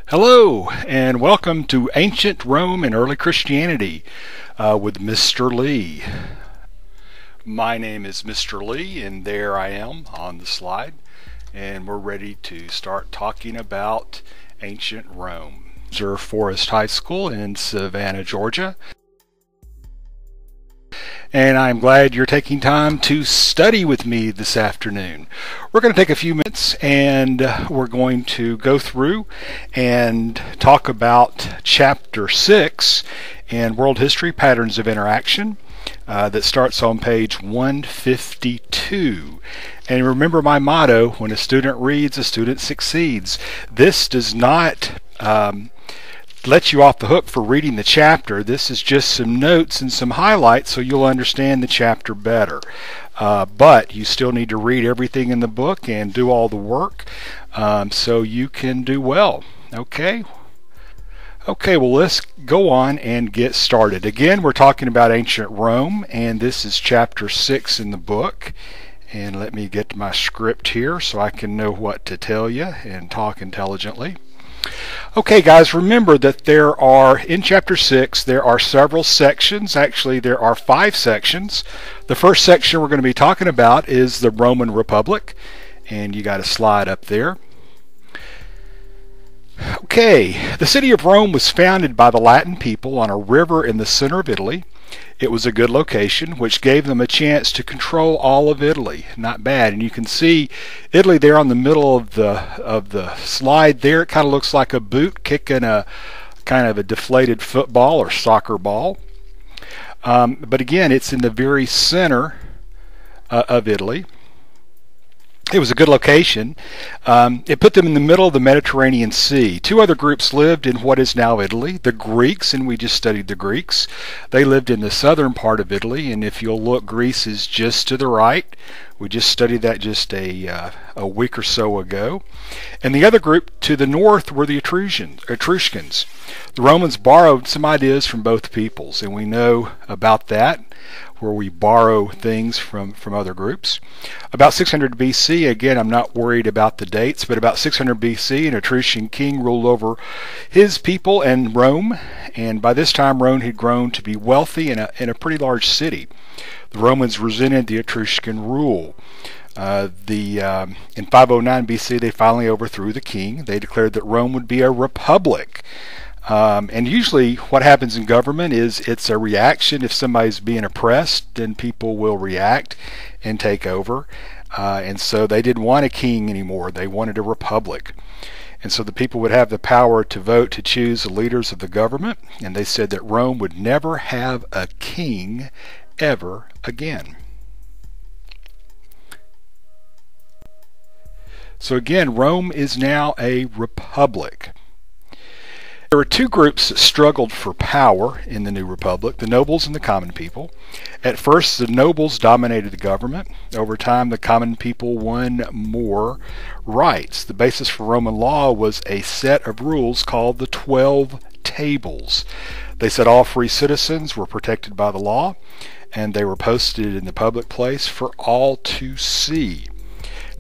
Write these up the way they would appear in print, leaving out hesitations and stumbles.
Hello, and welcome to Ancient Rome and Early Christianity with Mr. Lee. My name is Mr. Lee, and there I am on the slide, and we're ready to start talking about Ancient Rome. Windsor Forest High School in Savannah, Georgia. And I'm glad you're taking time to study with me this afternoon. We're going to take a few minutes and we're going to go through and talk about Chapter 6 in World History Patterns of Interaction that starts on page 152. And remember my motto, when a student reads, a student succeeds. This does not let you off the hook for reading the chapter. This is just some notes and some highlights so you'll understand the chapter better. But you still need to read everything in the book and do all the work so you can do well. Okay, well, let's go on and get started. Again, we're talking about ancient Rome, and this is chapter 6 in the book. And let me get my script here so I can know what to tell you and talk intelligently. Okay, guys, remember that in chapter 6, there are several sections. Actually, there are 5 sections. The first section we're going to be talking about is the Roman Republic, and you got a slide up there. Okay, the city of Rome was founded by the Latin people on a river in the center of Italy. It was a good location, which gave them a chance to control all of Italy. Not bad. And you can see Italy there on the middle of the slide there. It kind of looks like a boot kicking a kind of a deflated football or soccer ball. But again, it's in the very center of Italy. It was a good location. It put them in the middle of the Mediterranean Sea. 2 other groups lived in what is now Italy. The Greeks, and we just studied the Greeks. They lived in the southern part of Italy, and if you'll look, Greece is just to the right. We just studied that just a week or so ago. And the other group to the north were the Etruscans. The Romans borrowed some ideas from both peoples, and we know about that, where we borrow things from other groups. About 600 BC, again, I'm not worried about the dates, but about 600 BC, an Etruscan king ruled over his people and Rome, and by this time Rome had grown to be wealthy in a pretty large city. The Romans resented the Etruscan rule. In 509 BC, they finally overthrew the king. They declared that Rome would be a republic. And usually what happens in government is it's a reaction. If somebody's being oppressed, then people will react and take over. And so they didn't want a king anymore. They wanted a republic. And so the people would have the power to vote to choose the leaders of the government. And they said that Rome would never have a king ever again. So again, Rome is now a republic. There were 2 groups that struggled for power in the new republic, the nobles and the common people. At first, the nobles dominated the government. Over time, the common people won more rights. The basis for Roman law was a set of rules called the 12 Tables. They said all free citizens were protected by the law, and they were posted in the public place for all to see.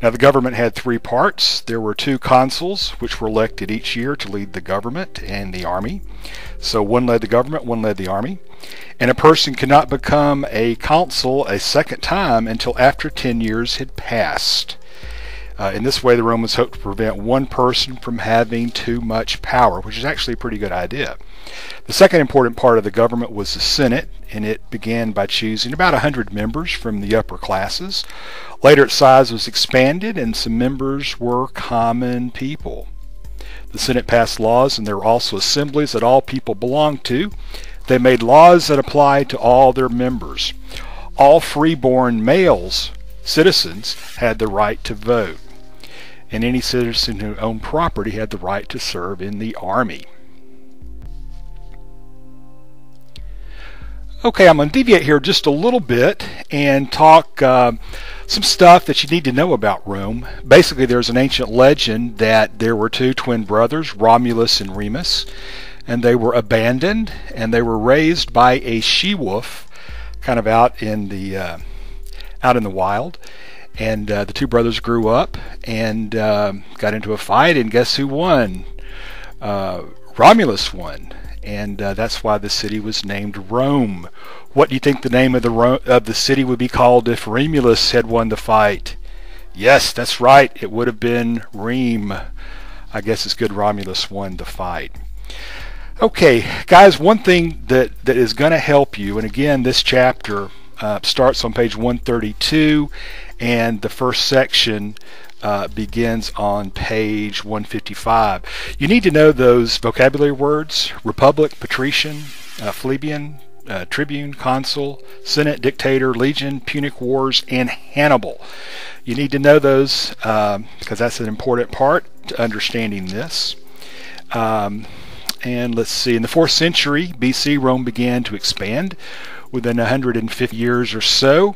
Now, the government had 3 parts. There were 2 consuls, which were elected each year to lead the government and the army. So one led the government, one led the army. And a person could not become a consul a second time until after 10 years had passed. In this way, the Romans hoped to prevent one person from having too much power, which is actually a pretty good idea. The second important part of the government was the Senate, and it began by choosing about 100 members from the upper classes. Later, its size was expanded, and some members were common people. The Senate passed laws, and there were also assemblies that all people belonged to. They made laws that applied to all their members. All freeborn citizens had the right to vote, and any citizen who owned property had the right to serve in the army. Okay, I'm going to deviate here just a little bit and talk some stuff that you need to know about Rome. Basically, there's an ancient legend that there were 2 twin brothers, Romulus and Remus, and they were abandoned, and they were raised by a she-wolf kind of out in the wild. And the 2 brothers grew up and got into a fight, and guess who won? Romulus won, and that's why the city was named Rome. What do you think the name of the city would be called if Romulus had won the fight? Yes, that's right. It would have been Rome. I guess it's good Romulus won the fight. Okay, guys, one thing that is going to help you, and again, this chapter starts on page 132, and the first section begins on page 155. You need to know those vocabulary words: republic, patrician, plebeian, tribune, consul, senate, dictator, legion, Punic Wars, and Hannibal. You need to know those because that's an important part to understanding this. And let's see, in the 4th century BC, Rome began to expand. Within 150 years or so,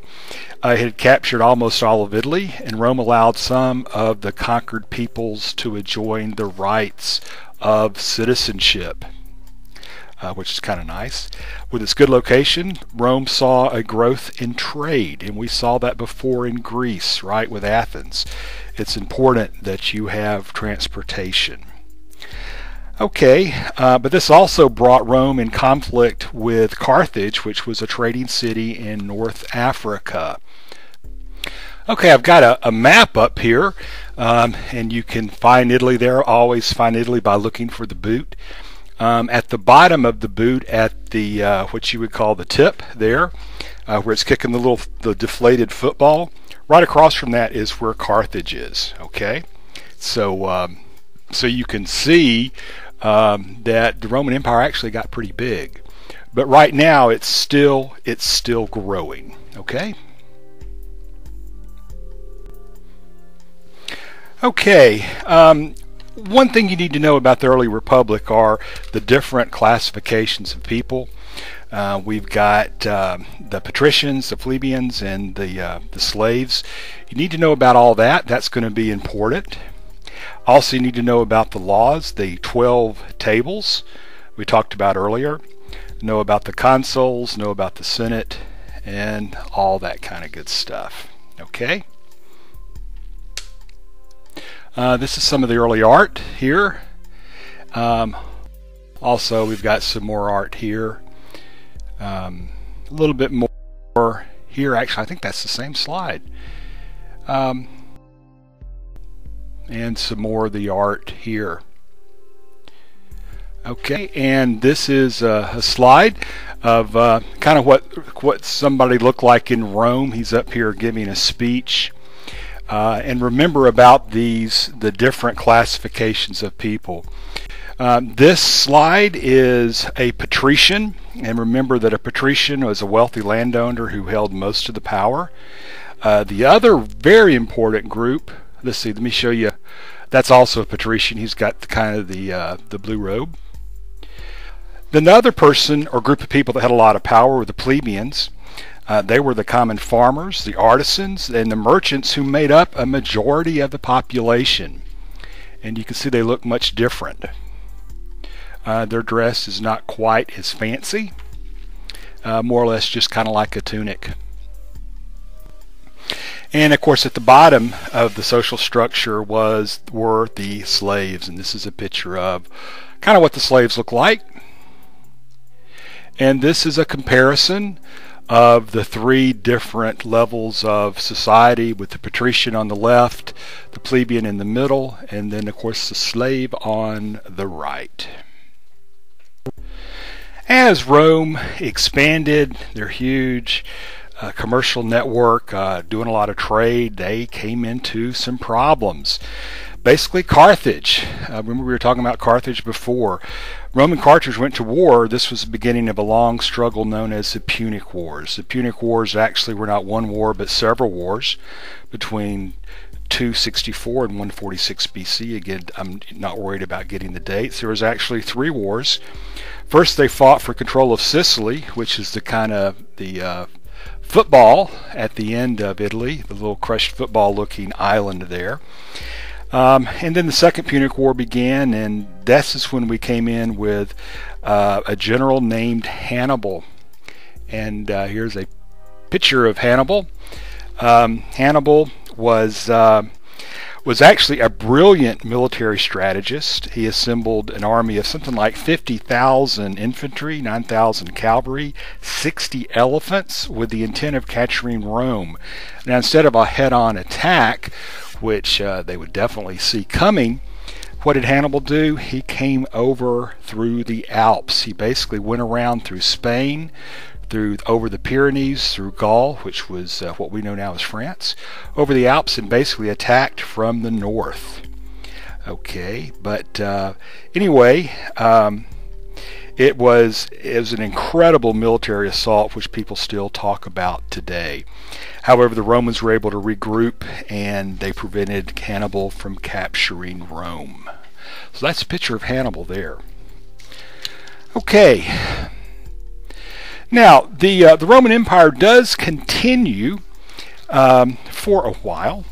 it had captured almost all of Italy, and Rome allowed some of the conquered peoples to enjoy the rights of citizenship, which is kind of nice. With its good location, Rome saw a growth in trade, and we saw that before in Greece, right, with Athens. It's important that you have transportation. Okay, but this also brought Rome in conflict with Carthage, which was a trading city in North Africa. Okay, I've got a map up here, and you can find Italy there. Always find Italy by looking for the boot. At the bottom of the boot, at the what you would call the tip there, where it's kicking the deflated football, right across from that is where Carthage is. Okay, so so you can see that the Roman Empire actually got pretty big, but right now it's still growing. Okay. Okay. One thing you need to know about the early republic are the different classifications of people. We've got the patricians, the plebeians, and the slaves. You need to know about all that. That's going to be important. Also, you need to know about the laws, the 12 tables we talked about earlier. Know about the consuls, know about the Senate, and all that kind of good stuff. Okay? This is some of the early art here. Also, we've got some more art here. A little bit more here. Actually, I think that's the same slide. And some more of the art here. Okay, and this is a slide of kind of what somebody looked like in Rome. He's up here giving a speech. And remember about the different classifications of people. This slide is a patrician, and remember that a patrician was a wealthy landowner who held most of the power. The other very important group, let's see, let me show you. That's also a patrician. He's got the blue robe. Then the other person or group of people that had a lot of power were the plebeians. They were the common farmers, the artisans, and the merchants who made up a majority of the population. And you can see they look much different. Their dress is not quite as fancy, more or less just kind of like a tunic. And of course, at the bottom of the social structure were the slaves, and this is a picture of kind of what the slaves look like. And this is a comparison of the 3 different levels of society, with the patrician on the left, the plebeian in the middle, and then of course the slave on the right. As Rome expanded, their huge commercial network, doing a lot of trade, they came into some problems. Basically, Carthage. Remember we were talking about Carthage before. Rome and Carthage went to war. This was the beginning of a long struggle known as the Punic Wars. The Punic Wars actually were not one war, but several wars between 264 and 146 BC. Again, I'm not worried about getting the dates. There was actually 3 wars. First, they fought for control of Sicily, which is the kind of the football at the end of Italy, the little crushed football-looking island there. And then the Second Punic War began, and this is when we came in with a general named Hannibal. And here's a picture of Hannibal. Hannibal was was actually a brilliant military strategist. He assembled an army of something like 50,000 infantry, 9,000 cavalry, 60 elephants with the intent of capturing Rome. Now, instead of a head-on attack, which they would definitely see coming, what did Hannibal do? He came over through the Alps. He basically went around through Spain, over the Pyrenees, through Gaul, which was what we know now as France, over the Alps, and basically attacked from the north. Okay, but anyway, it was an incredible military assault, which people still talk about today. However, the Romans were able to regroup, and they prevented Hannibal from capturing Rome. So that's a picture of Hannibal there. Okay. Now, the Roman Empire does continue for a while.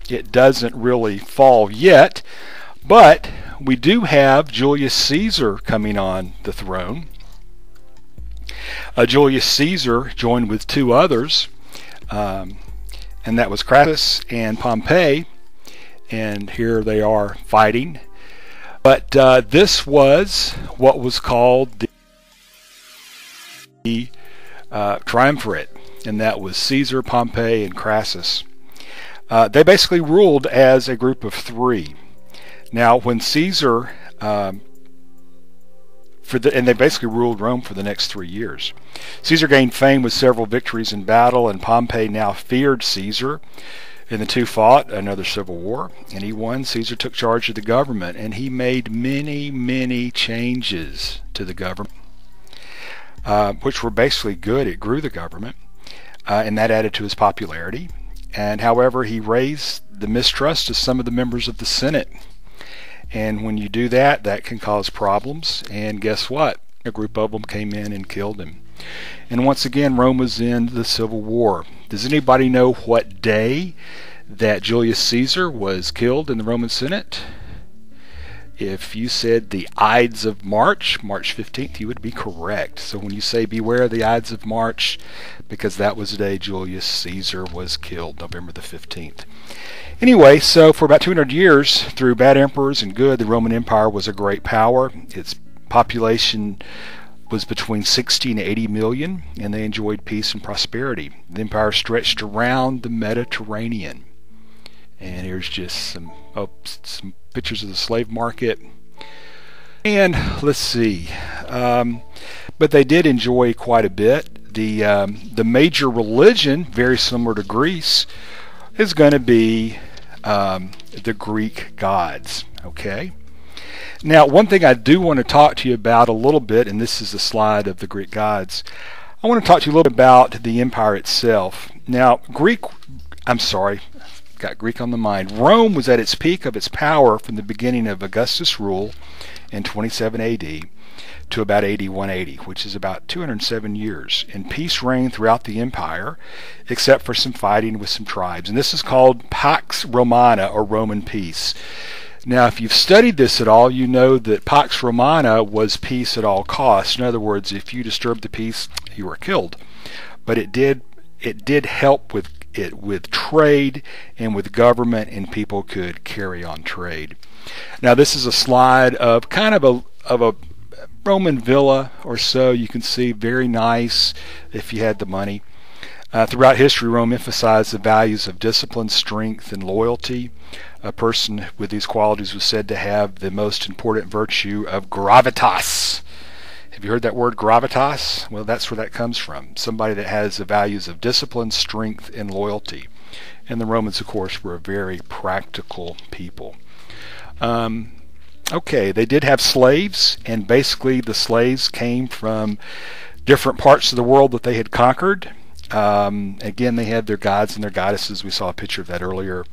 It doesn't really fall yet, but we do have Julius Caesar coming on the throne. Julius Caesar joined with two others, and that was Crassus and Pompeii, and here they are fighting. But this was what was called the triumvirate, and that was Caesar, Pompey, and Crassus. They basically ruled as a group of three. Now, when Caesar, and they basically ruled Rome for the next 3 years. Caesar gained fame with several victories in battle, and Pompey now feared Caesar. And the two fought another civil war, and he won. Caesar took charge of the government, and he made many, many changes to the government, which were basically good. It grew the government, and that added to his popularity. And however, he raised the mistrust of some of the members of the Senate. And when you do that, that can cause problems. And guess what? A group of them came in and killed him. And once again, Rome was in the Civil War. Does anybody know what day that Julius Caesar was killed in the Roman Senate? If you said the Ides of March, March 15th, you would be correct. So when you say beware the Ides of March, because that was the day Julius Caesar was killed, November the 15th. Anyway, so for about 200 years, through bad emperors and good, the Roman Empire was a great power. Its population was between 60 and 80 million, and they enjoyed peace and prosperity. The empire stretched around the Mediterranean. And here's just some pictures of the slave market. And let's see. But they did enjoy quite a bit. The major religion, very similar to Greece, is going to be the Greek gods. Okay? Now, one thing I do want to talk to you about a little bit, and this is a slide of the Greek gods. I want to talk to you a little bit about the empire itself. Now, got Greek on the mind. Rome was at its peak of its power from the beginning of Augustus' rule in 27 AD to about AD 180, which is about 207 years. And peace reigned throughout the empire, except for some fighting with some tribes. And this is called Pax Romana, or Roman peace. Now, if you've studied this at all, you know that Pax Romana was peace at all costs. In other words, if you disturbed the peace, you were killed. But it did help with trade and with government, and people could carry on trade. Now, this is a slide of kind of a Roman villa or so. You can see, very nice if you had the money. Throughout history, Rome emphasized the values of discipline, strength, and loyalty. A person with these qualities was said to have the most important virtue of gravitas. Have you heard that word, gravitas? Well, that's where that comes from. Somebody that has the values of discipline, strength, and loyalty. And the Romans, of course, were a very practical people. Okay, they did have slaves, and basically the slaves came from different parts of the world that they had conquered. Again, they had their gods and their goddesses. We saw a picture of that earlier.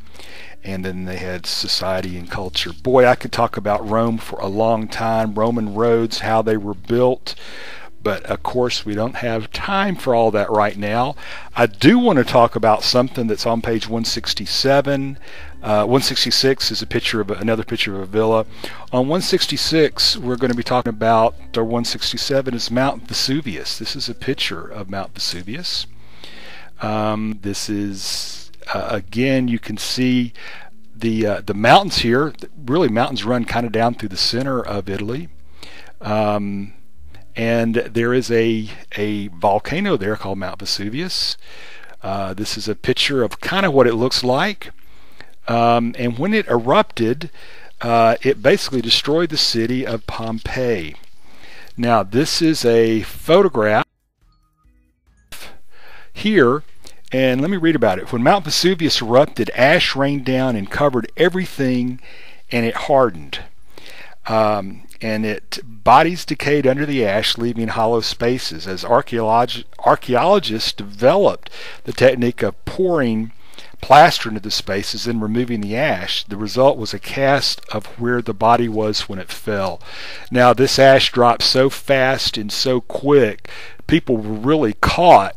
And then they had society and culture. Boy, I could talk about Rome for a long time. Roman roads, how they were built. But, of course, we don't have time for all that right now. I do want to talk about something that's on page 167. 166 is another picture of a villa. On 166, we're going to be talking about, or 167 is Mount Vesuvius. This is a picture of Mount Vesuvius. This is... again, you can see the mountains here, really mountains run kind of down through the center of Italy. And there is a volcano there called Mount Vesuvius. This is a picture of kind of what it looks like. And when it erupted, it basically destroyed the city of Pompeii. Now, this is a photograph here, and let me read about it. When Mount Vesuvius erupted, ash rained down and covered everything, and it hardened. And bodies decayed under the ash, leaving hollow spaces. As archaeologists developed the technique of pouring plaster into the spaces and removing the ash, the result was a cast of where the body was when it fell. Now, this ash dropped so fast and so quick, people were really caught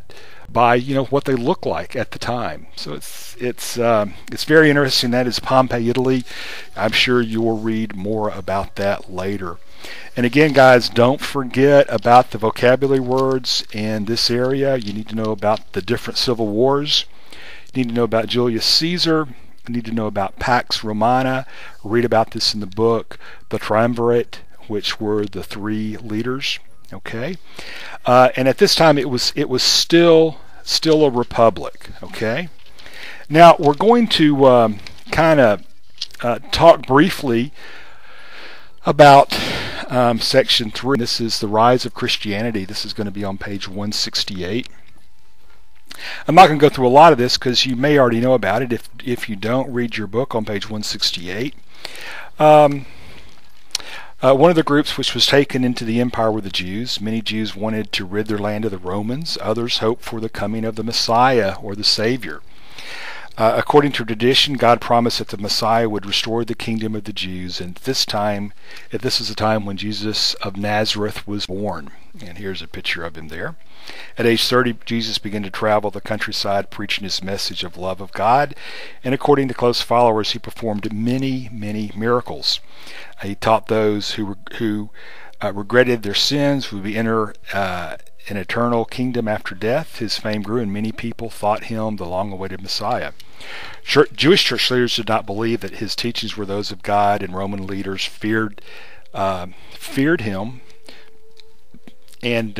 by what they look like at the time. So it's very interesting. That is Pompeii, Italy. I'm sure you'll read more about that later. And again, guys, don't forget about the vocabulary words in this area. You need to know about the different civil wars. You need to know about Julius Caesar. You need to know about Pax Romana. Read about this in the book, the Triumvirate, which were the three leaders. Okay, and at this time it was still a republic. Okay, now we're going to kind of talk briefly about section 3. This is the rise of Christianity. This is going to be on page 168. I'm not going to go through a lot of this because you may already know about it. If you don't, read your book on page 168. One of the groups which was taken into the empire were the Jews. Many Jews wanted to rid their land of the Romans. Others hoped for the coming of the Messiah or the Savior. According to tradition, God promised that the Messiah would restore the kingdom of the Jews, and this is the time when Jesus of Nazareth was born. And here's a picture of him there. At age 30, Jesus began to travel the countryside preaching his message of love of God, and according to close followers, he performed many, many miracles. He taught those who regretted their sins would be enter an eternal kingdom after death. His fame grew, and many people thought him the long-awaited Messiah. Jewish church leaders did not believe that his teachings were those of God, and Roman leaders feared him, and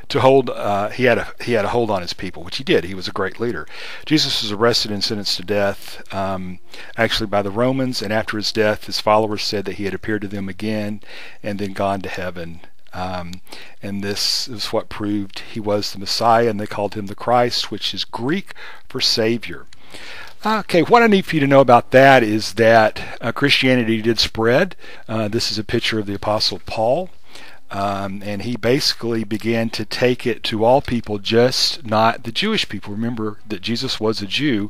to hold he had a hold on his people, which he did. He was a great leader. Jesus was arrested and sentenced to death, actually by the Romans, and after his death, his followers said that he had appeared to them again and then gone to heaven. And this is what proved he was the Messiah, and they called him the Christ, which is Greek for Savior. Okay, what I need for you to know about that is that Christianity did spread. This is a picture of the Apostle Paul. And he basically began to take it to all people, just not the Jewish people. Remember that Jesus was a Jew,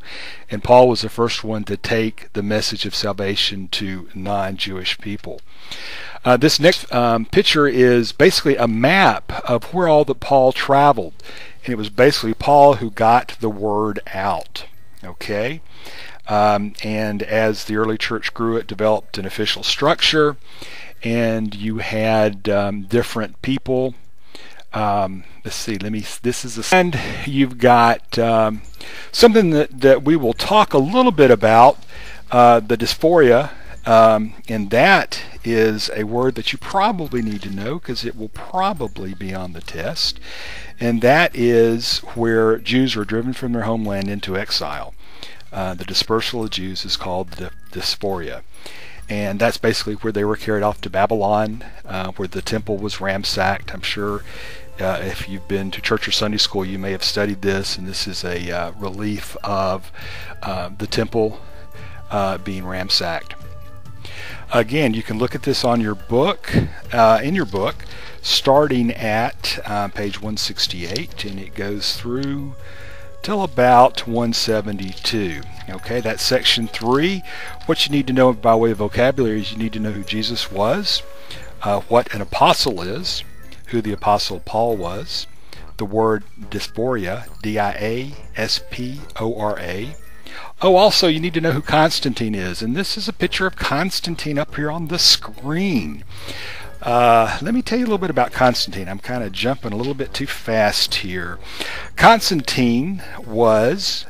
and Paul was the first one to take the message of salvation to non-Jewish people. This next picture is basically a map of where all that Paul traveled, and it was basically Paul who got the word out. Okay, and as the early church grew, it developed an official structure, and you had different people. Let's see. This is and you've got something that we will talk a little bit about, the dysphoria, and that is a word that you probably need to know because it will probably be on the test, and that is where Jews are driven from their homeland into exile. The dispersal of Jews is called the dysphoria. And that's basically where they were carried off to Babylon, where the temple was ransacked. I'm sure if you've been to church or Sunday school, you may have studied this, and this is a relief of the temple being ransacked. Again, you can look at this on your book, starting at page 168, and it goes through till about 172. Okay, that's section 3. What you need to know by way of vocabulary is you need to know who Jesus was, what an apostle is, who the apostle Paul was, the word dysphoria, D-I-A-S-P-O-R-A. Oh, also you need to know who Constantine is, and this is a picture of Constantine up here on the screen. Let me tell you a little bit about Constantine. I'm kind of jumping a little bit too fast here. Constantine was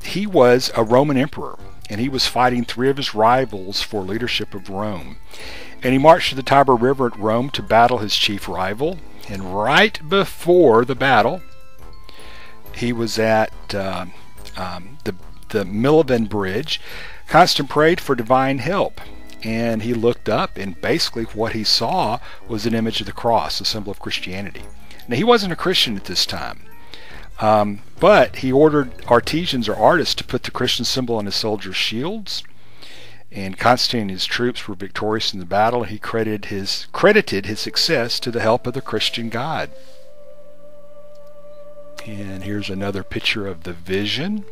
he was a Roman emperor, and he was fighting three of his rivals for leadership of Rome. And he marched to the Tiber River at Rome to battle his chief rival. And right before the battle, he was at the Milvian Bridge. Constantine prayed for divine help, and he looked up, and basically what he saw was an image of the cross, a symbol of Christianity. Now, he wasn't a Christian at this time, but he ordered artisans or artists to put the Christian symbol on his soldiers' shields, and Constantine and his troops were victorious in the battle. He credited his success to the help of the Christian God. And here's another picture of the Vision.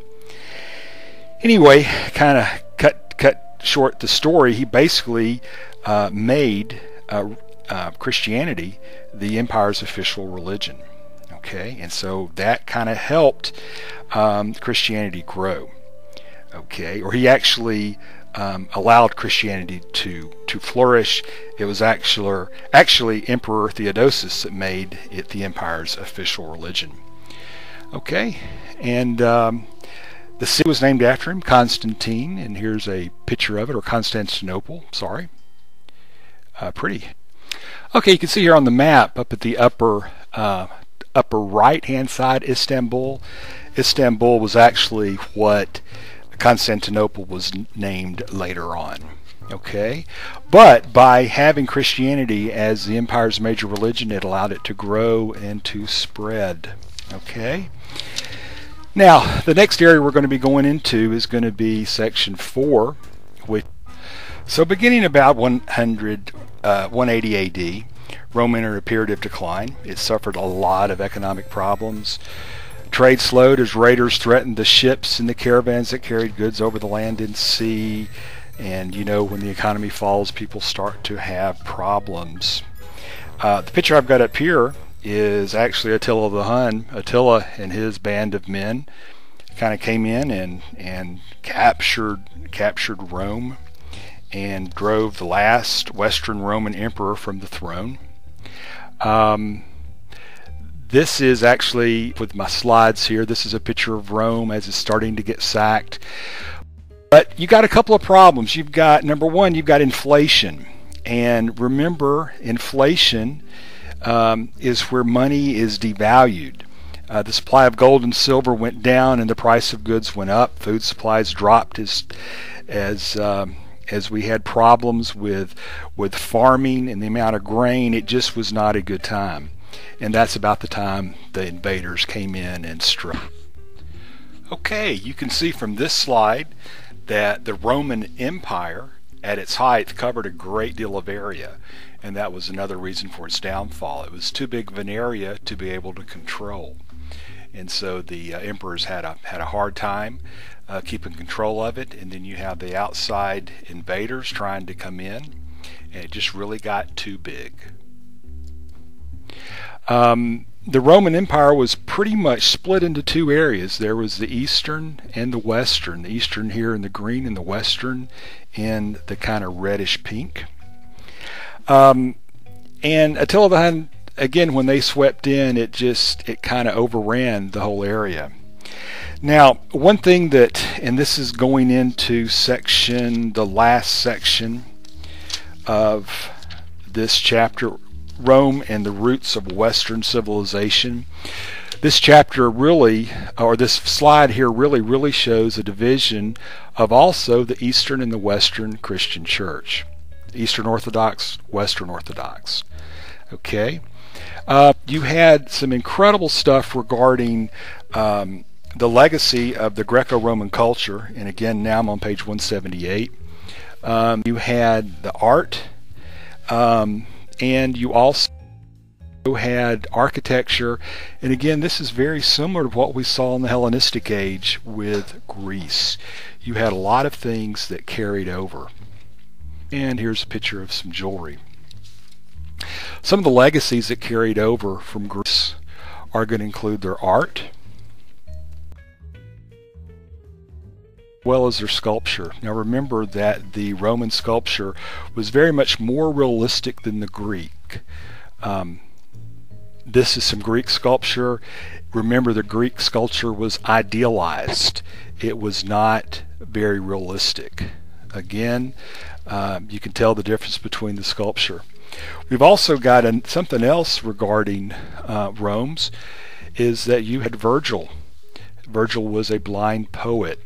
Anyway, kind of cut short the story. He basically made Christianity the empire's official religion. Okay, and so that kind of helped Christianity grow. Okay, or he actually allowed Christianity to flourish. It was actually Emperor Theodosius that made it the empire's official religion. Okay, and the city was named after him, Constantine, and here's a picture of it, or Constantinople, sorry. Pretty. Okay, you can see here on the map up at the upper right-hand side, Istanbul. Istanbul was actually what Constantinople was named later on. Okay, but by having Christianity as the empire's major religion, it allowed it to grow and to spread. Okay. Now, the next area we're going to be going into is going to be section 4. So beginning about 180 AD, Rome entered a period of decline. It suffered a lot of economic problems. Trade slowed as raiders threatened the ships and the caravans that carried goods over the land and sea. And you know, when the economy falls, people start to have problems. The picture I've got up here is actually Attila the Hun. Attila and his band of men kind of came in and captured Rome and drove the last Western Roman emperor from the throne. This is actually, with my slides here, this is a picture of Rome as it's starting to get sacked. But you got a couple of problems. You've got, number one, you've got inflation. And remember, inflation is where money is devalued. The supply of gold and silver went down and the price of goods went up. Food supplies dropped as we had problems with farming and the amount of grain. It just was not a good time. And that's about the time the invaders came in and struck. Okay, you can see from this slide that the Roman Empire at its height covered a great deal of area, and that was another reason for its downfall. It was too big of an area to be able to control, and so the emperors had a hard time keeping control of it. And then you have the outside invaders trying to come in, and it just really got too big. The Roman Empire was pretty much split into two areas. There was the eastern and the western. The eastern here in the green and the western in the kind of reddish pink. And Attila the Hun, again, when they swept in, it kind of overran the whole area. Now, one thing that, and this is going into the last section of this chapter, Rome and the Roots of Western Civilization. This chapter really, or this slide here really shows a division of also the Eastern and the Western Christian Church. Eastern Orthodox, Western Orthodox. Okay. You had some incredible stuff regarding the legacy of the Greco-Roman culture, and again, now I'm on page 178. You had the art, and you also had architecture, and again, this is very similar to what we saw in the Hellenistic age with Greece. You had a lot of things that carried over. And here's a picture of some jewelry. Some of the legacies that carried over from Greece are going to include their art, as well as their sculpture. Now remember that the Roman sculpture was very much more realistic than the Greek. This is some Greek sculpture. Remember, the Greek sculpture was idealized. It was not very realistic. Again, you can tell the difference between the sculpture. We've also got something else regarding Rome's, is that you had Virgil. Virgil was a blind poet.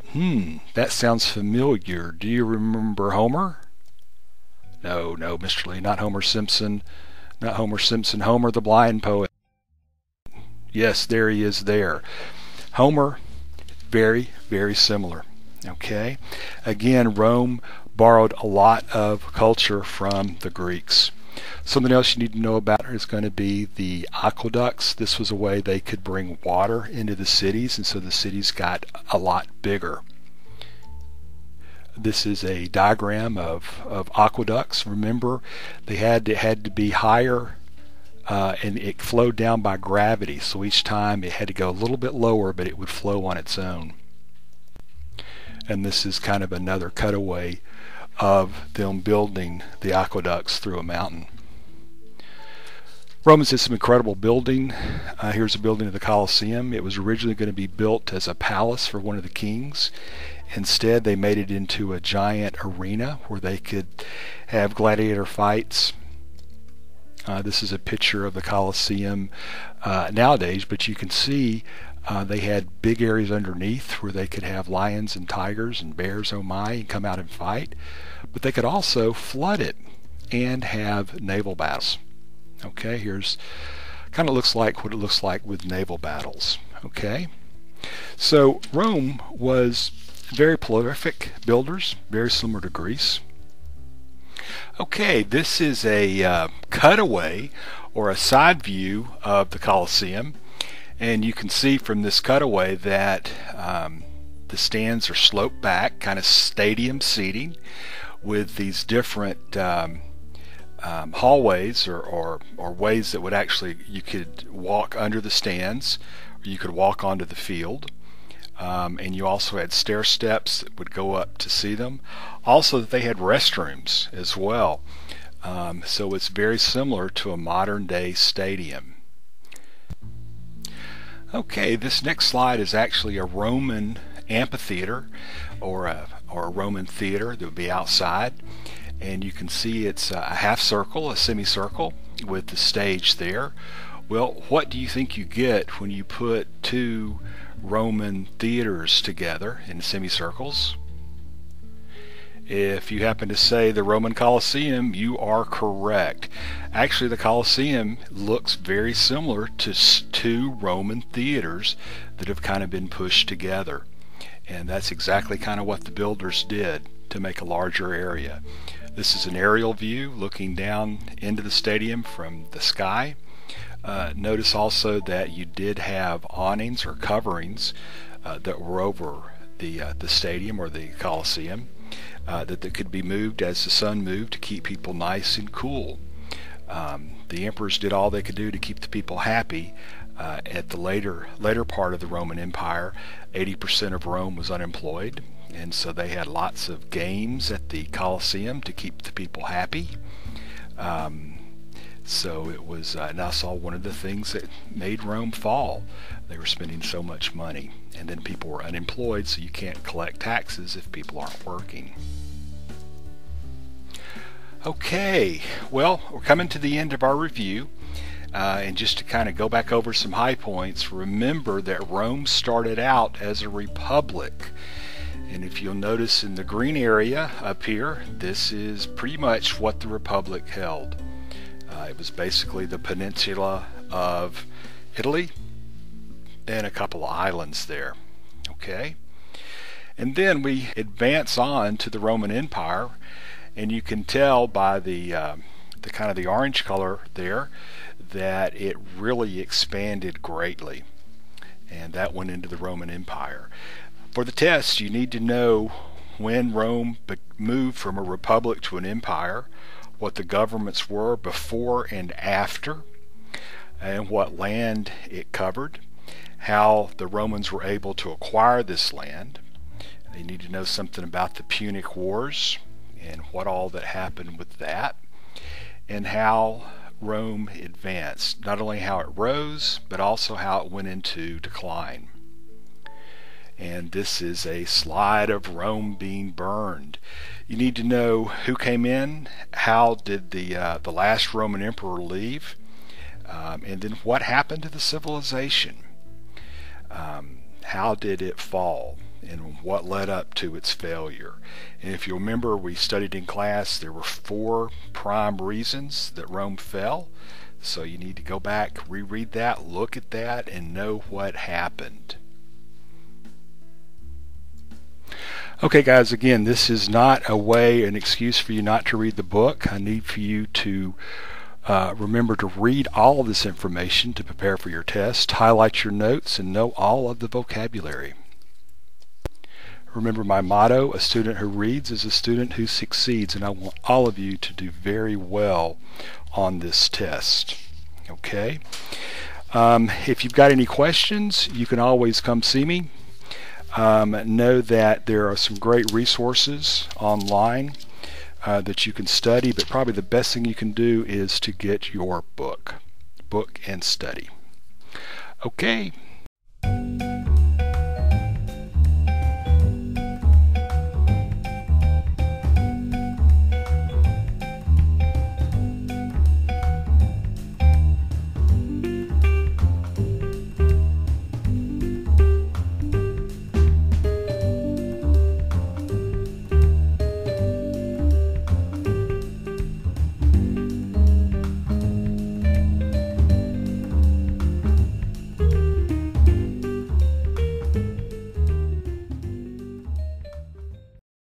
That sounds familiar. Do you remember Homer? No, Mr. Lee, not Homer Simpson. Not Homer Simpson. Homer the blind poet. Yes, there he is there. Homer, very, very similar. Okay? Again, Rome borrowed a lot of culture from the Greeks. Something else you need to know about is going to be the aqueducts. This was a way they could bring water into the cities, and so the cities got a lot bigger. This is a diagram of aqueducts. Remember, they had to be higher, and it flowed down by gravity, so each time it had to go a little bit lower, but it would flow on its own. And this is kind of another cutaway of them building the aqueducts through a mountain. Romans did some incredible building. Here's a building of the Colosseum. It was originally going to be built as a palace for one of the kings. Instead, they made it into a giant arena where they could have gladiator fights. This is a picture of the Colosseum nowadays, but you can see they had big areas underneath where they could have lions and tigers and bears, oh my, and come out and fight. But they could also flood it and have naval battles. Okay, here's kind of looks like what it looks like with naval battles. Okay, so Rome was very prolific builders, very similar to Greece. Okay, this is a cutaway or a side view of the Colosseum, and you can see from this cutaway that the stands are sloped back, kind of stadium seating, with these different hallways or ways that would actually, you could walk under the stands, or you could walk onto the field. And you also had stair steps that would go up to see them. Also, they had restrooms as well. So it's very similar to a modern day stadium. Okay, this next slide is actually a Roman amphitheater or a Roman theater that would be outside. And you can see it's a half circle, a semicircle with the stage there. Well, what do you think you get when you put two Roman theaters together in semicircles? If you happen to say the Roman Colosseum, you are correct. Actually, the Colosseum looks very similar to two Roman theaters that have kind of been pushed together. And that's exactly kind of what the builders did to make a larger area. This is an aerial view looking down into the stadium from the sky. Notice also that you did have awnings or coverings that were over the stadium or the Colosseum that could be moved as the sun moved to keep people nice and cool. The emperors did all they could do to keep the people happy. At the later part of the Roman Empire, 80% of Rome was unemployed, and so they had lots of games at the Colosseum to keep the people happy. So it was, and that's all one of the things that made Rome fall. They were spending so much money, and then people were unemployed, so you can't collect taxes if people aren't working. Okay, well, we're coming to the end of our review. And just to kind of go back over some high points, remember that Rome started out as a republic. And if you'll notice in the green area up here, this is pretty much what the republic held. It was basically the peninsula of Italy and a couple of islands there. Okay, and then we advance on to the Roman Empire, and you can tell by the kind of the orange color there that it really expanded greatly, and that went into the Roman Empire. For the test, you need to know when Rome moved from a republic to an empire, what the governments were before and after, and what land it covered, how the Romans were able to acquire this land. You need to know something about the Punic Wars and what all that happened with that, and how Rome advanced, not only how it rose, but also how it went into decline. And this is a slide of Rome being burned. You need to know who came in, how did the last Roman emperor leave, and then what happened to the civilization. How did it fall, and what led up to its failure. And if you remember, we studied in class, there were 4 prime reasons that Rome fell. So you need to go back, reread that, look at that, and know what happened. Okay guys, again, this is not an excuse for you not to read the book. I need for you to remember to read all of this information to prepare for your test, highlight your notes, and know all of the vocabulary. Remember my motto, a student who reads is a student who succeeds, and I want all of you to do very well on this test. Okay? If you've got any questions, you can always come see me. Know that there are some great resources online that you can study, but probably the best thing you can do is to get your book and study. Okay.